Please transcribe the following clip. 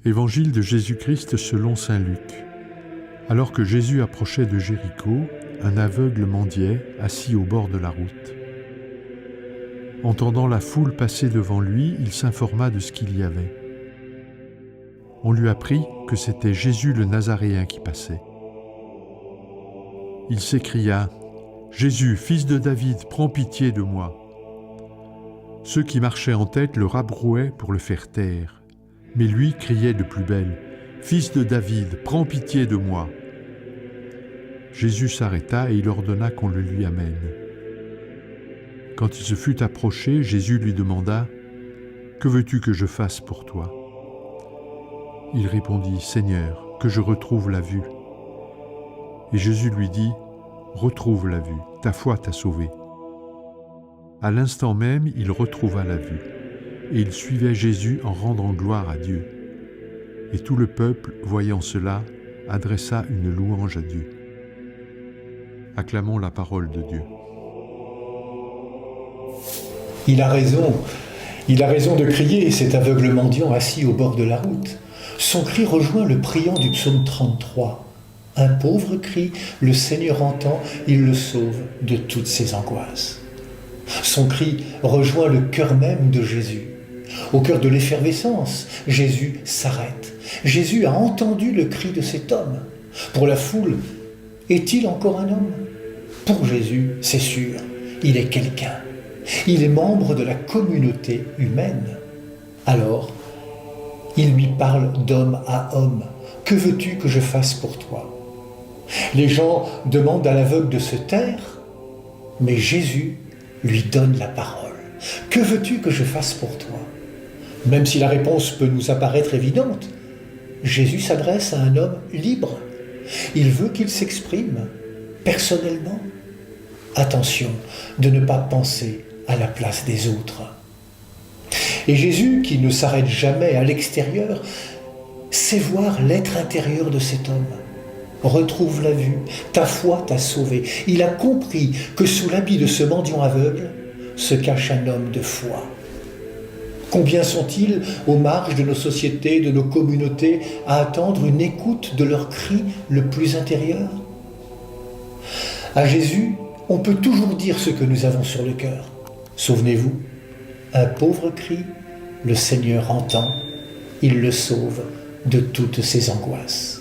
Évangile de Jésus-Christ selon saint Luc. Alors que Jésus approchait de Jéricho, un aveugle mendiait, assis au bord de la route. Entendant la foule passer devant lui, il s'informa de ce qu'il y avait. On lui apprit que c'était Jésus le Nazaréen qui passait. Il s'écria « Jésus, fils de David, prends pitié de moi !» Ceux qui marchaient en tête le rabrouaient pour le faire taire. Mais lui criait de plus belle « Fils de David, prends pitié de moi !» Jésus s'arrêta et il ordonna qu'on le lui amène. Quand il se fut approché, Jésus lui demanda « Que veux-tu que je fasse pour toi ?» Il répondit « Seigneur, que je retrouve la vue. » Et Jésus lui dit « Retrouve la vue, ta foi t'a sauvé. » À l'instant même, il retrouva la vue, et il suivait Jésus en rendant gloire à Dieu. Et tout le peuple, voyant cela, adressa une louange à Dieu. Acclamons la parole de Dieu. Il a raison de crier, cet aveugle mendiant assis au bord de la route. Son cri rejoint le priant du psaume 33. Un pauvre cri, le Seigneur entend, il le sauve de toutes ses angoisses. Son cri rejoint le cœur même de Jésus. Au cœur de l'effervescence, Jésus s'arrête. Jésus a entendu le cri de cet homme. Pour la foule, est-il encore un homme ? Pour Jésus, c'est sûr, il est quelqu'un. Il est membre de la communauté humaine. Alors, il lui parle d'homme à homme. « Que veux-tu que je fasse pour toi ?» Les gens demandent à l'aveugle de se taire, mais Jésus lui donne la parole. « Que veux-tu que je fasse pour toi ?» Même si la réponse peut nous apparaître évidente, Jésus s'adresse à un homme libre. Il veut qu'il s'exprime personnellement. Attention de ne pas penser à la place des autres. Et Jésus, qui ne s'arrête jamais à l'extérieur, sait voir l'être intérieur de cet homme. Retrouve la vue, ta foi t'a sauvé. Il a compris que sous l'habit de ce mendiant aveugle se cache un homme de foi. Combien sont-ils aux marges de nos sociétés, de nos communautés, à attendre une écoute de leur cri le plus intérieur ? À Jésus, on peut toujours dire ce que nous avons sur le cœur. Souvenez-vous, un pauvre cri, le Seigneur entend, il le sauve de toutes ses angoisses.